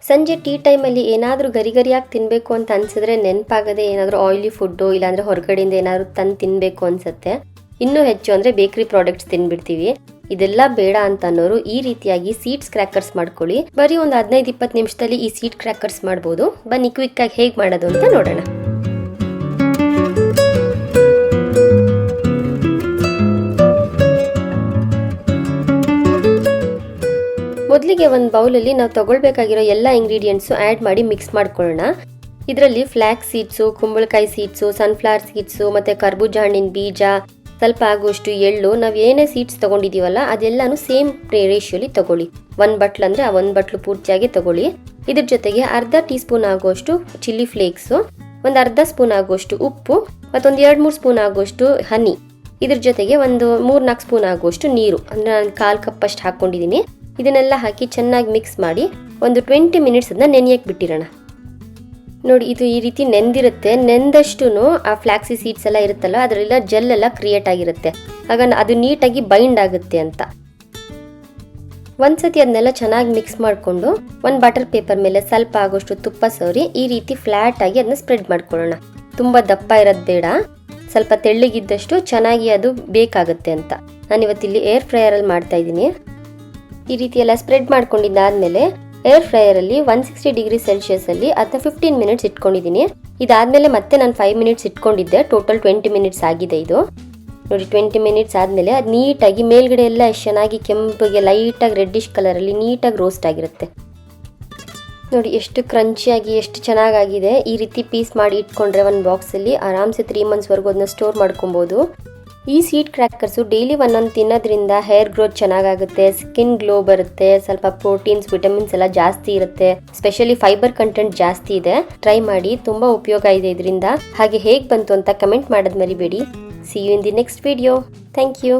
ಸಂಜೆ ಟೀ ಟೈಮಲ್ಲಿ ಏನಾದರೂ ಗರಿ ಗರಿಯಾಗಿ ತಿನ್ನಬೇಕು ಅಂತ ಅನ್ಸಿದ್ರೆ ನೆನಪಾಗದೆ ಏನಾದರೂ ಆಯಿಲಿ ಫುಡ್ಡು ಇಲ್ಲಾಂದರೆ ಹೊರಗಡೆಯಿಂದ ಏನಾದರೂ ತಂದು ತಿನ್ನಬೇಕು ಅನ್ಸುತ್ತೆ. ಇನ್ನೂ ಹೆಚ್ಚು ಅಂದರೆ ಬೇಕರಿ ಪ್ರಾಡಕ್ಟ್ಸ್ ತಿನ್ಬಿಡ್ತೀವಿ. ಇದೆಲ್ಲ ಬೇಡ ಅಂತ ಅನ್ನೋರು ಈ ರೀತಿಯಾಗಿ ಸೀಡ್ಸ್ ಕ್ರ್ಯಾಕರ್ಸ್ ಮಾಡ್ಕೊಳ್ಳಿ. ಬರೀ ಒಂದು 15-20 ನಿಮಿಷದಲ್ಲಿ ಈ ಸೀಡ್ ಕ್ರ್ಯಾಕರ್ಸ್ ಮಾಡ್ಬೋದು. ಬನ್ನಿ ಕ್ವಿಕ್ಕಾಗಿ ಹೇಗೆ ಮಾಡೋದು ಅಂತ ನೋಡೋಣ. ಮೊದಲಿಗೆ ಒಂದು ಬೌಲಲ್ಲಿ ನಾವು ತಗೊಳ್ಬೇಕಾಗಿರೋ ಎಲ್ಲ ಇಂಗ್ರೀಡಿಯೆಂಟ್ಸು ಆ್ಯಡ್ ಮಾಡಿ ಮಿಕ್ಸ್ ಮಾಡ್ಕೊಳ್ಳೋಣ. ಇದರಲ್ಲಿ ಫ್ಲ್ಯಾಕ್ಸ್ ಸೀಡ್ಸು, ಕುಂಬಳಕಾಯಿ ಸೀಡ್ಸು, ಸನ್ಫ್ಲವರ್ ಸೀಡ್ಸು ಮತ್ತು ಕರ್ಬೂಜ ಹಣ್ಣಿನ ಬೀಜ, ಸ್ವಲ್ಪ ಆಗುವಷ್ಟು ಎಳ್ಳು, ನಾವು ಏನೇ ಸೀಡ್ಸ್ ತೊಗೊಂಡಿದ್ದೀವಲ್ಲ ಅದೆಲ್ಲನೂ ಸೇಮ್ ರೇಷಿಯೋಲಿ ತಗೊಳ್ಳಿ. 1 ಬಟ್ಲು ಅಂದರೆ ಆ 1 ಬಟ್ಲು ಪೂರ್ತಿಯಾಗಿ ತಗೊಳ್ಳಿ. ಇದ್ರ ಜೊತೆಗೆ ಅರ್ಧ ಟೀ ಸ್ಪೂನ್ ಆಗುವಷ್ಟು ಚಿಲ್ಲಿ ಫ್ಲೇಕ್ಸು, ಒಂದು ಅರ್ಧ ಸ್ಪೂನ್ ಆಗುವಷ್ಟು ಉಪ್ಪು, ಮತ್ತೊಂದು 2-3 ಸ್ಪೂನ್ ಆಗುವಷ್ಟು ಹನಿ. ಇದ್ರ ಜೊತೆಗೆ ಒಂದು 3-4 ಸ್ಪೂನ್ ಆಗುವಷ್ಟು ನೀರು, ಅಂದರೆ ನಾನು 1/4 ಕಪ್ ಅಷ್ಟು ಹಾಕ್ಕೊಂಡಿದ್ದೀನಿ. ಇದನ್ನೆಲ್ಲ ಹಾಕಿ ಚೆನ್ನಾಗಿ ಮಿಕ್ಸ್ ಮಾಡಿ ಒಂದು 20 ಮಿನಿಟ್ಸ್ ಅದನ್ನ ನೆನೆಯಕ್ಕೆ ಬಿಟ್ಟಿರೋಣ. ನೋಡಿ, ಇದು ಈ ರೀತಿ ನೆಂದಿರುತ್ತೆ. ನೆಂದಷ್ಟು ಆ ಫ್ಲಾಕ್ಸಿ ಸೀಡ್ಸ್ ಎಲ್ಲ ಇರುತ್ತಲ್ಲ ಅದರೆಲ್ಲ ಜೆಲ್ ಎಲ್ಲ ಕ್ರಿಯೇಟ್ ಆಗಿರುತ್ತೆ. ಆಗ ಅದು ನೀಟಾಗಿ ಬೈಂಡ್ ಆಗುತ್ತೆ ಅಂತ. ಒಂದ್ಸತಿ ಅದನ್ನೆಲ್ಲ ಚೆನ್ನಾಗಿ ಮಿಕ್ಸ್ ಮಾಡಿಕೊಂಡು ಒಂದು ಬಟರ್ ಪೇಪರ್ ಮೇಲೆ ಸ್ವಲ್ಪ ಆಗೋಷ್ಟು ತುಪ್ಪ ಸವರಿ ಈ ರೀತಿ ಫ್ಲಾಟ್ ಆಗಿ ಅದನ್ನ ಸ್ಪ್ರೆಡ್ ಮಾಡ್ಕೊಳ್ಳೋಣ. ತುಂಬ ದಪ್ಪ ಇರೋದು ಬೇಡ, ಸ್ವಲ್ಪ ತೆಳ್ಳಗಿದ್ದಷ್ಟು ಚೆನ್ನಾಗಿ ಅದು ಬೇಕಾಗುತ್ತೆ ಅಂತ. ನಾನಿವತ್ತಿಲ್ಲಿ ಏರ್ ಫ್ರೈಯರಲ್ಲಿ ಮಾಡ್ತಾ ಇದ್ದೀನಿ. ಈ ರೀತಿ ಎಲ್ಲ ಸ್ಪ್ರೆಡ್ ಮಾಡ್ಕೊಂಡಿದ್ದಾದ್ಮೇಲೆ ಏರ್ ಫ್ರೈಯರಲ್ಲಿ 160 ಡಿಗ್ರಿ ಸೆಲ್ಸಿಯಸ್ಸಲ್ಲಿ ಅದನ್ನ 15 ಮಿನಿಟ್ಸ್ ಇಟ್ಕೊಂಡಿದ್ದೀನಿ. ಇದಾದ್ಮೇಲೆ ಮತ್ತೆ ನಾನು 5 ಮಿನಿಟ್ಸ್ ಇಟ್ಕೊಂಡಿದ್ದೆ. ಟೋಟಲ್ 20 ಮಿನಿಟ್ಸ್ ಆಗಿದೆ ಇದು. ನೋಡಿ, 20 ಮಿನಿಟ್ಸ್ ಆದಮೇಲೆ ಅದು ನೀಟಾಗಿ ಮೇಲ್ಗಡೆ ಎಲ್ಲ ಎಷ್ಟು ಚೆನ್ನಾಗಿ ಕೆಂಪಿಗೆ ಲೈಟಾಗಿ ರೆಡ್ಡಿಶ್ ಕಲರಲ್ಲಿ ನೀಟಾಗಿ ರೋಸ್ಟ್ ಆಗಿರುತ್ತೆ. ನೋಡಿ ಎಷ್ಟು ಕ್ರಂಚಿಯಾಗಿ ಎಷ್ಟು ಚೆನ್ನಾಗಾಗಿದೆ. ಈ ರೀತಿ ಪೀಸ್ ಮಾಡಿ ಇಟ್ಕೊಂಡ್ರೆ ಒಂದು ಬಾಕ್ಸಲ್ಲಿ ಆರಾಮ್ಸೆ 3 ಮಂತ್ಸ್ವರೆಗೂ ಅದನ್ನ ಸ್ಟೋರ್ ಮಾಡ್ಕೊಬೋದು. ಈ ಸೀಡ್ ಕ್ರ್ಯಾಕರ್ಸು ಡೈಲಿ ಒಂದೊಂದು ತಿನ್ನೋದ್ರಿಂದ ಹೇರ್ ಗ್ರೋತ್ ಚೆನ್ನಾಗಾಗುತ್ತೆ, ಸ್ಕಿನ್ ಗ್ಲೋ ಬರುತ್ತೆ, ಸ್ವಲ್ಪ ಪ್ರೋಟೀನ್ಸ್, ವಿಟಮಿನ್ಸ್ ಎಲ್ಲ ಜಾಸ್ತಿ ಇರುತ್ತೆ, ಸ್ಪೆಷಲಿ ಫೈಬರ್ ಕಂಟೆಂಟ್ ಜಾಸ್ತಿ ಇದೆ. ಟ್ರೈ ಮಾಡಿ, ತುಂಬ ಉಪಯೋಗ ಇದೆ ಇದರಿಂದ. ಹಾಗೆ ಹೇಗೆ ಬಂತು ಅಂತ ಕಮೆಂಟ್ ಮಾಡೋದು ಮರಿಬೇಡಿ. See you in the next video. Thank you.